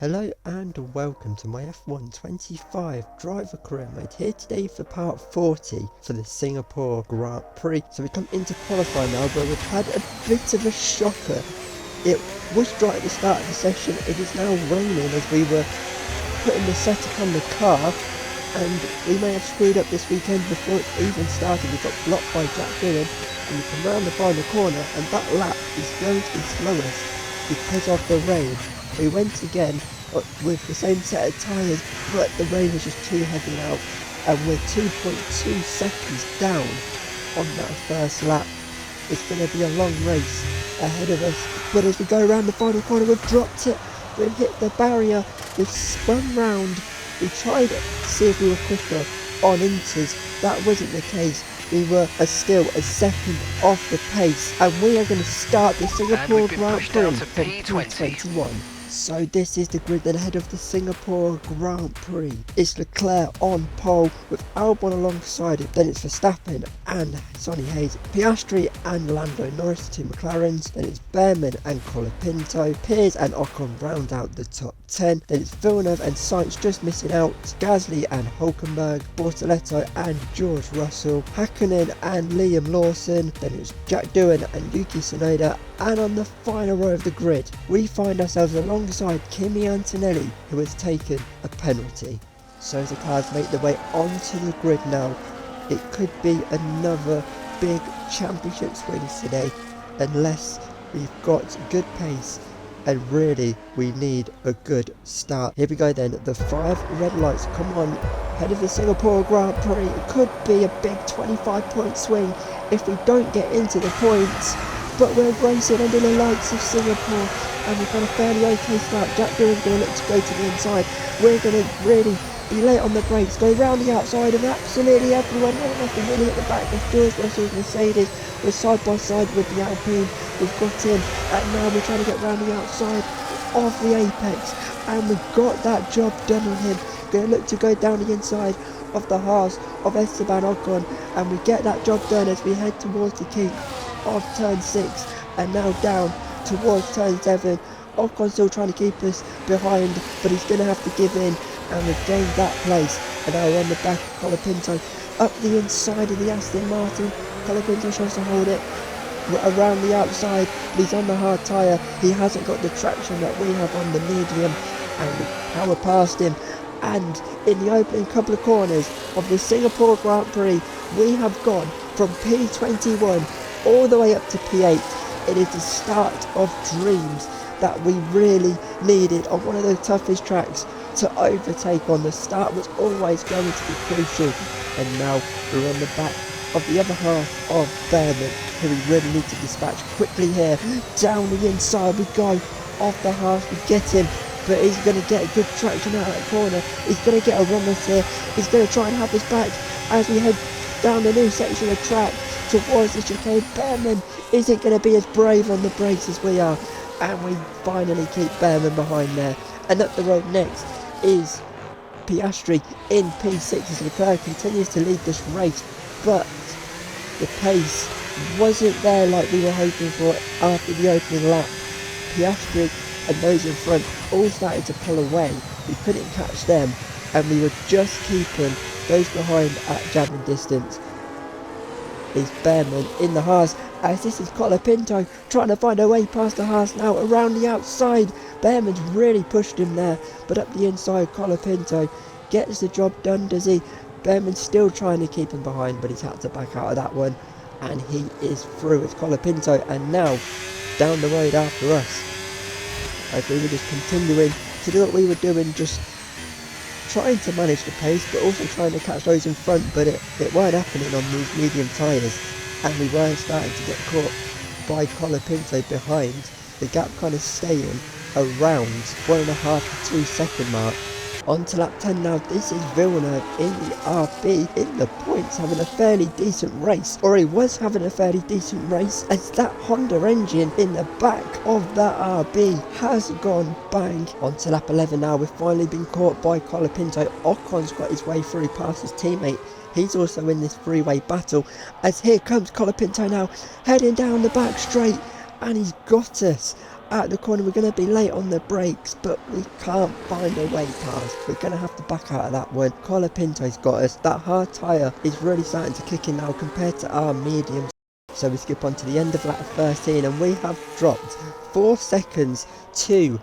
Hello and welcome to my F1 25 driver career mode here today for part 40 for the Singapore Grand Prix. So we come into qualifying now, but we've had a bit of a shocker. It was dry at the start of the session. It is now raining as we were putting the setup on the car, and we may have screwed up this weekend before it even started. We got blocked by Jack Dyalla and we come round the final corner, and that lap is going to be slowest because of the rain. We went again with the same set of tyres, but the rain was just too heavy now, and we're 2.2 seconds down on that first lap. It's going to be a long race ahead of us, but as we go around the final corner, we've dropped it, we've hit the barrier, we've spun round, we tried to see if we were quicker on inters. That wasn't the case. We were still a second off the pace, and we are going to start the Singapore Grand Prix from P21. So this is the grid then ahead of the Singapore Grand Prix. It's Leclerc on pole with Albon alongside it. Then it's Verstappen and Sonny Hayes, Piastri and Lando Norris, the two McLarens. Then it's Behrman and Colapinto, Piers and Ocon round out the top 10. Then it's Villeneuve and Sainz just missing out, Gasly and Hulkenberg, Bortoletto and George Russell, Hakkinen and Liam Lawson. Then it's Jack Doohan and Yuki Tsunoda. And on the final row of the grid, we find ourselves alongside Kimi Antonelli, who has taken a penalty. So as the cars make their way onto the grid now, it could be another big championship sprint today, unless we've got good pace, and really we need a good start. Here we go then, the 5 red lights come on ahead of the Singapore Grand Prix. It could be a big 25-point swing if we don't get into the points. But we're racing under the lights of Singapore, and we've got a fairly okay start. Jack Doohan's going to look to go to the inside. We're going to really be late on the brakes, go round the outside of absolutely everyone. Nothing really hit the back of George Russell's Mercedes. We're side by side with the Alpine. We've got in, and now we're trying to get round the outside of the Apex, and we've got that job done on him. Going to look to go down the inside of the Haas of Esteban Ocon, and we get that job done as we head towards the keep of turn 6 and now down towards turn 7. Ocon still trying to keep us behind, but he's going to have to give in, and we've gained that place. And now we're on the back of Colapinto up the inside of the Aston Martin. Colapinto tries to hold it around the outside, but he's on the hard tyre. He hasn't got the traction that we have on the medium, and we power past him. And in the opening couple of corners of the Singapore Grand Prix, we have gone from P21 all the way up to P8. It is the start of dreams that we really needed on one of the toughest tracks to overtake on. The start was always going to be crucial, and now we're on the back of the other half of Behrman, who we really need to dispatch quickly here. Down the inside we go of the Haas, we get him, but he's going to get good traction out of that corner. He's going to get a run us here. He's going to try and have us back as we head down the new section of track towards the chicane. Behrman isn't going to be as brave on the brakes as we are, and we finally keep Behrman behind there. And up the road next is Piastri in P6 as Leclerc continues to lead this race, but the pace wasn't there like we were hoping for after the opening lap. Piastri and those in front all started to pull away. We couldn't catch them, and we were just keeping those behind at jamming distance. Is Behrman in the Haas, as this is Colapinto trying to find a way past the Haas now around the outside. Behrman's really pushed him there, but up the inside Colapinto gets the job done, does he? Behrman's still trying to keep him behind, but he's had to back out of that one, and he is through with Colapinto, and now down the road after us. As we were just continuing to do what we were doing, just trying to manage the pace, but also trying to catch those in front, but it weren't happening on these medium tyres, and we were starting to get caught by Colapinto behind. The gap kind of staying around 1.5 to 2 second mark. On to lap 10 now. This is Villeneuve in the RB in the points, having a fairly decent race, or he was having a fairly decent race, as that Honda engine in the back of that RB has gone bang. On to lap 11 now. We've finally been caught by Colapinto. Ocon's got his way through past his teammate. He's also in this freeway battle, as here comes Colapinto now, heading down the back straight, and he's got us. out the corner. We're going to be late on the brakes, but we can't find a way past. We're going to have to back out of that one. Colapinto's got us. That hard tyre is really starting to kick in now compared to our mediums. So we skip on to the end of lap 13, and we have dropped 4 seconds to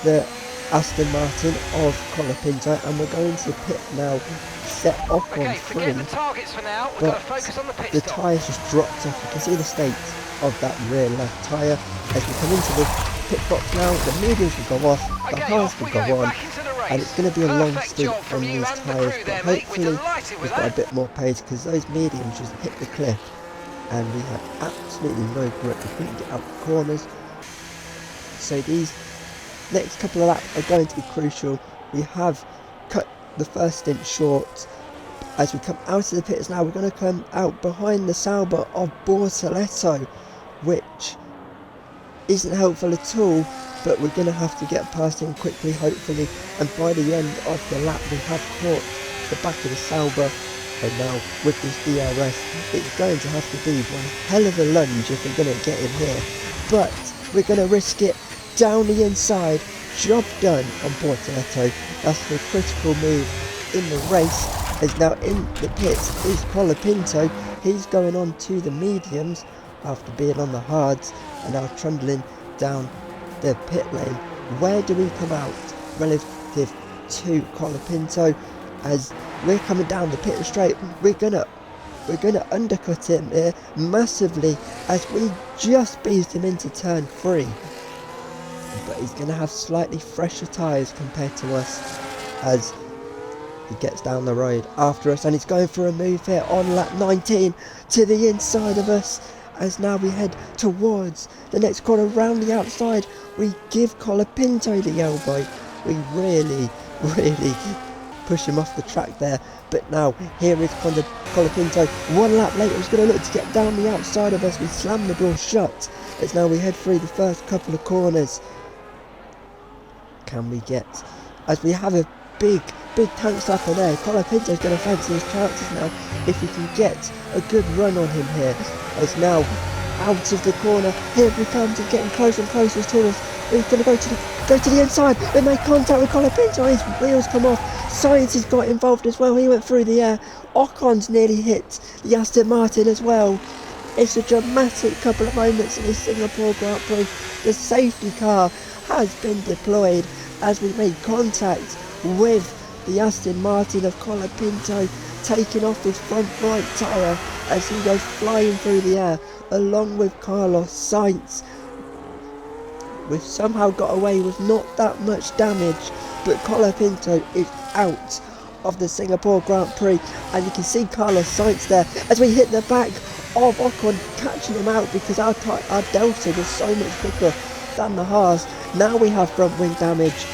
the Aston Martin of Colapinto, and we're going to the pit now. Set Ocon free, but the tyres just dropped off. You can see the state of that rear left tyre. As we come into the pit box now, the mediums will go off, the hards will go on, and it's going to be a long stint on these tyres, but hopefully we've got a bit more pace, because those mediums just hit the cliff and we had absolutely no grip. We couldn't get out the corners. So these next couple of laps are going to be crucial. We have cut the first stint short. As we come out of the pits now, we're going to come out behind the Sauber of Bortoleto, which isn't helpful at all, but we're going to have to get past him quickly, hopefully, and by the end of the lap we have caught the back of the Sauber. And now with this DRS, it's going to have to be one hell of a lunge if we're going to get in here, but we're going to risk it. Down the inside, job done on Bortoleto. That's the critical move in the race. As now in the pits is Colapinto. He's going on to the mediums after being on the hards, and now trundling down the pit lane. Where do we come out relative to Colapinto? As we're coming down the pit straight, we're gonna undercut him here massively, as we just beezed him into turn 3. But he's going to have slightly fresher tyres compared to us as he gets down the road after us, and he's going for a move here on lap 19 to the inside of us. As now we head towards the next corner round the outside, we give Colapinto the elbow. We really push him off the track there, but now here is Colapinto. 1 lap later, he's going to look to get down the outside of us. We slam the door shut as now we head through the first couple of corners. Can we get, as we have a big tank slapper there, Colapinto's going to fancy his chances now if he can get a good run on him here. As now out of the corner, here he comes, he's getting closer and closer to us. He's going to go to the inside. They make contact with Colapinto, his wheels come off. Sainz has got involved as well, he went through the air. Ocon's nearly hit the Aston Martin as well. It's a dramatic couple of moments in this Singapore Grand Prix. The safety car has been deployed as we made contact with the Aston Martin of Colapinto, taking off his front right tyre as he goes flying through the air along with Carlos Sainz. We've somehow got away with not that much damage, but Colapinto is out of the Singapore Grand Prix, and you can see Carlos Sainz there as we hit the back of Ocon, catching him out because our delta was so much quicker than the Haas. Now we have front wing damage.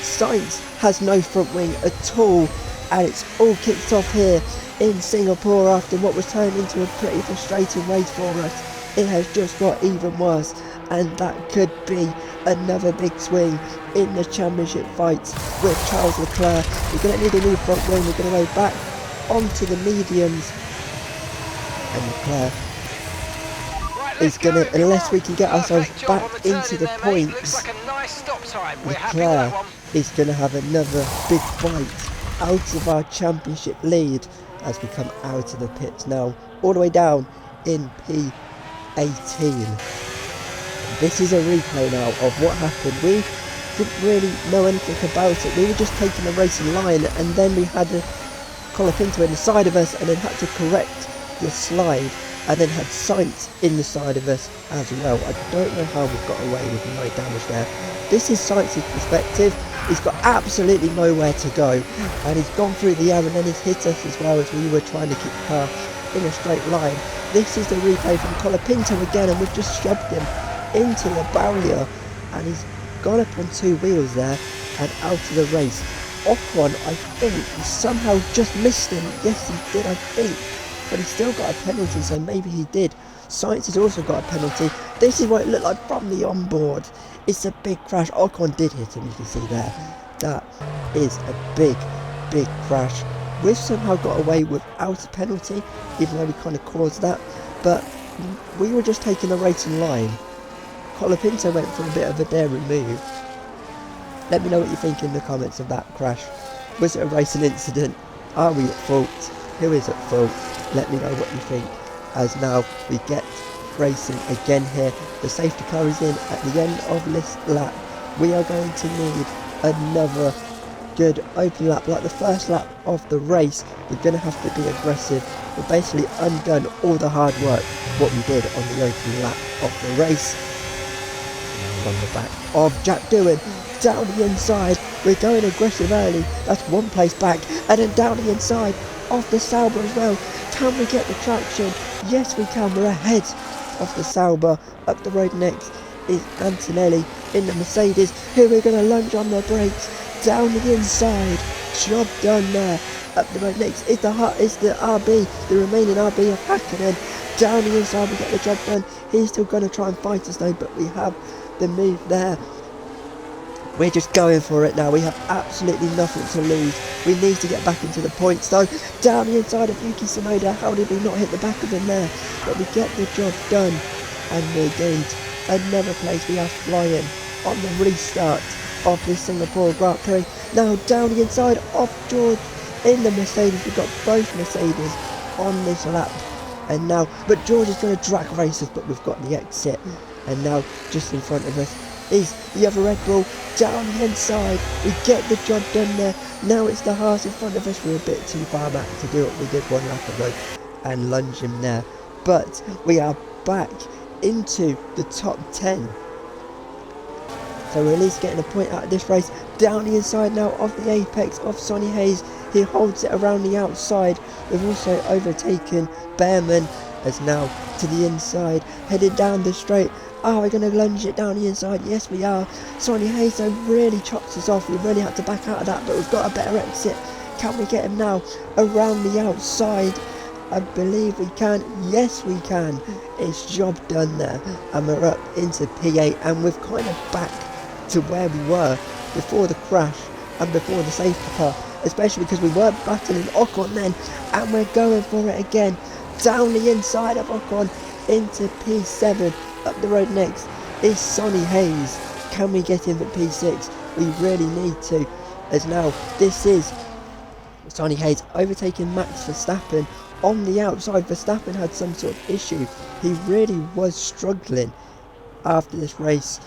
Sainz has no front wing at all, and it's all kicked off here in Singapore after what was turned into a pretty frustrating race for us. It has just got even worse, and that could be another big swing in the championship fights with Charles Leclerc. We're going to need a new front wing. We're going to go back onto the mediums, and Leclerc is going to, unless we can get ourselves back into the points, Leclerc is going to have another big fight out of our championship lead as we come out of the pits now, all the way down in P18. This is a replay now of what happened. We didn't really know anything about it. We were just taking the racing line, and then we had a Colapinto in the side of us, and then had to correct the slide, and then had Sainz in the side of us as well. I don't know how we've got away with no damage there. This is Sainz's perspective. He's got absolutely nowhere to go, and he's gone through the air, and then he's hit us as well as we were trying to keep the car in a straight line. This is the replay from Colapinto again, and we've just shoved him into the barrier, and he's gone up on 2 wheels there and out of the race. Ocon, I think, somehow just missed him. Yes, he did, I think, but he still got a penalty, so maybe he did. Sainz has also got a penalty. This is what it looked like from the onboard. It's a big crash. Ocon did hit him, you can see there. That is a big crash. We've somehow got away without a penalty, even though we kind of caused that, but we were just taking the racing line. Colapinto went for a bit of a daring move. Let me know what you think in the comments of that crash. Was it a racing incident? Are we at fault? Who is at fault? Let me know what you think. As now we get racing again here. The safety car is in at the end of this lap. We are going to need another good open lap like the first lap of the race. We're going to have to be aggressive. We've basically undone all the hard work what we did on the opening lap of the race. On the back of Jack Doohan, down the inside, we're going aggressive early. That's one place back, and then down the inside of the Sauber as well. Can we get the traction? Yes we can. We're ahead of the Sauber. Up the road next is Antonelli in the Mercedes, who we're going to lunge on their brakes. Down the inside, job done there. Up the road next is the RB, the remaining RB of Hakkinen. Down the inside, we get the job done. He's still going to try and fight us though, but we have the move there. We're just going for it now. We have absolutely nothing to lose. We need to get back into the points though. Down the inside of Yuki Tsunoda. How did we not hit the back of him there? But we get the job done, and we gained another place. We are flying on the restart of this Singapore Grand Prix. Now down the inside of George in the Mercedes. We've got both Mercedes on this lap, and now but George is going to drag race us, but we've got the exit. And now just in front of us is the other Red Bull. Down the inside, we get the job done there. Now it's the Haas in front of us. We're a bit too far back to do what we did one lap ago and lunge him there, but we are back into the top 10. So we're at least getting a point out of this race. Down the inside now of the apex of Sonny Hayes. He holds it around the outside. We've also overtaken Behrman as now to the inside, headed down the straight. Are we going to lunge it down the inside? Yes we are. Sonny Hayes though really chops us off. We really had to back out of that, but we've got a better exit. Can we get him now around the outside? I believe we can. Yes we can. It's job done there, and we're up into P8, and we're kind of back to where we were before the crash and before the safety car, especially because we were battling Ocon then, and we're going for it again. Down the inside of Ocon into P7. Up the road next is Sonny Hayes. Can we get him for P6? We really need to, as now this is Sonny Hayes overtaking Max Verstappen on the outside. Verstappen had some sort of issue. He really was struggling after this race.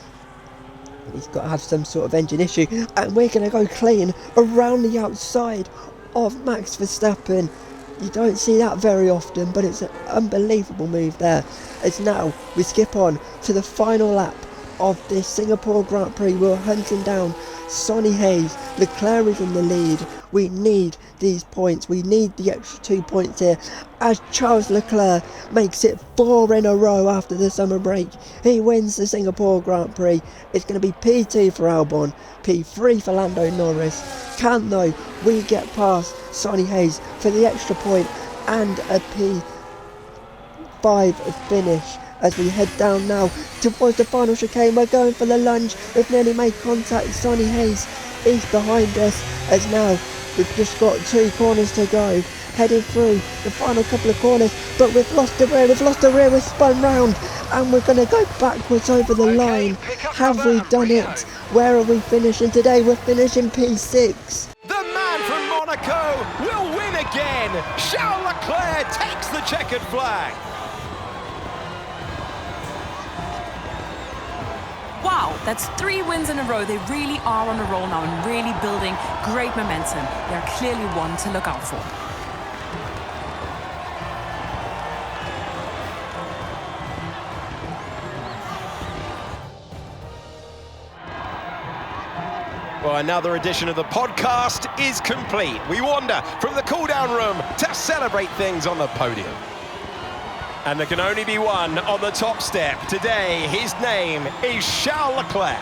He's got to have some sort of engine issue, and we're going to go clean around the outside of Max Verstappen. You don't see that very often, but it's an unbelievable move there. As now we skip on to the final lap of this Singapore Grand Prix. We're hunting down Sonny Hayes. Leclerc is in the lead. We need these points. We need the extra 2 points here, as Charles Leclerc makes it 4 in a row after the summer break. He wins the Singapore Grand Prix. It's going to be P2 for Albon, P3 for Lando Norris. Can though we get past Sonny Hayes for the extra point and a P5 finish? As we head down now towards the final chicane, we're going for the lunge. We've nearly made contact. Sonny Hayes is behind us, as now we've just got 2 corners to go, heading through the final couple of corners, but we've lost the rear. We've spun round, and we're going to go backwards over the line. Have we done it? Where are we finishing today? We're finishing P6. The man from Monaco will win again. Charles Leclerc takes the checkered flag. Wow, that's 3 wins in a row. They really are on a roll now and really building great momentum. They're clearly one to look out for. Well, another edition of the podcast is complete. We wander from the cool-down room to celebrate things on the podium. And there can only be one on the top step. Today, his name is Charles Leclerc.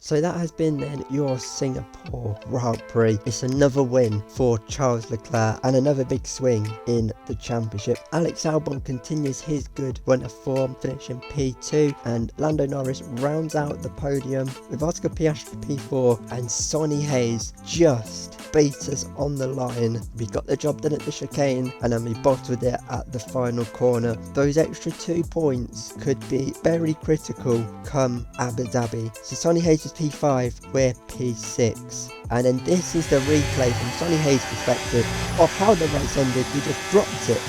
So that has been then your Singapore Grand Prix. It's another win for Charles Leclerc and another big swing in the championship. Alex Albon continues his good run of form, finishing P2, and Lando Norris rounds out the podium with Oscar Piastri P4, and Sonny Hayes just beat us on the line. We got the job done at the chicane, and then we bottled it at the final corner. Those extra 2 points could be very critical come Abu Dhabi. So Sonny Hayes is P5, we're P6. And then this is the replay from Sonny Hayes' perspective of how the race ended. We just dropped it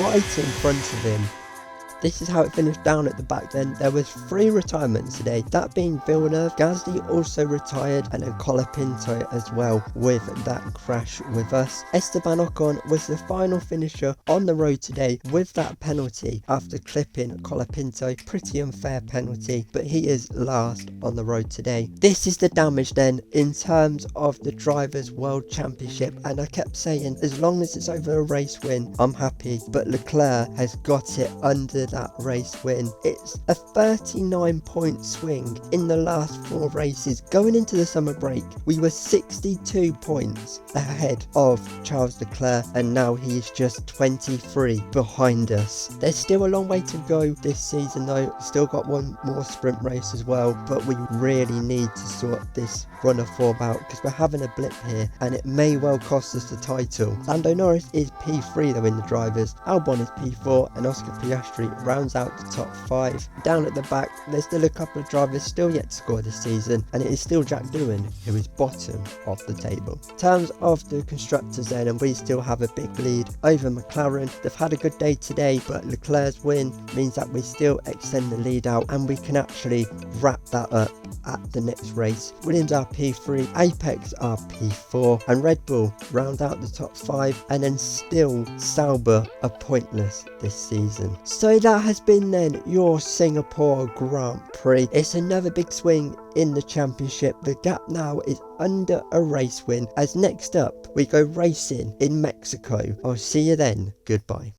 right in front of him. This is how it finished down at the back then. There was 3 retirements today, that being Villeneuve, Gasly also retired, and then Colapinto as well with that crash with us. Esteban Ocon was the final finisher on the road today with that penalty after clipping Colapinto. Pretty unfair penalty, but he is last on the road today. This is the damage then in terms of the Drivers' World Championship, and I kept saying as long as it's over a race win, I'm happy, but Leclerc has got it under that race win. It's a 39-point swing in the last 4 races. Going into the summer break, we were 62 points ahead of Charles Leclerc, and now he is just 23 behind us. There's still a long way to go this season though. Still got one more sprint race as well, but we really need to sort this run of form out because we're having a blip here and it may well cost us the title. Lando Norris is P3 though in the drivers, Albon is P4, and Oscar Piastri rounds out the top 5. Down at the back, there's still a couple of drivers still yet to score this season, and it is still Jack Doohan who is bottom of the table. In terms of the constructors then, and we still have a big lead over McLaren. They've had a good day today, but Leclerc's win means that we still extend the lead out and we can actually wrap that up at the next race. Williams are P3, Apex are P4, and Red Bull round out the top 5, and then still Sauber are pointless this season. So that has been then your Singapore Grand Prix. It's another big swing in the championship. The gap now is under a race win, as next up we go racing in Mexico. I'll see you then. Goodbye.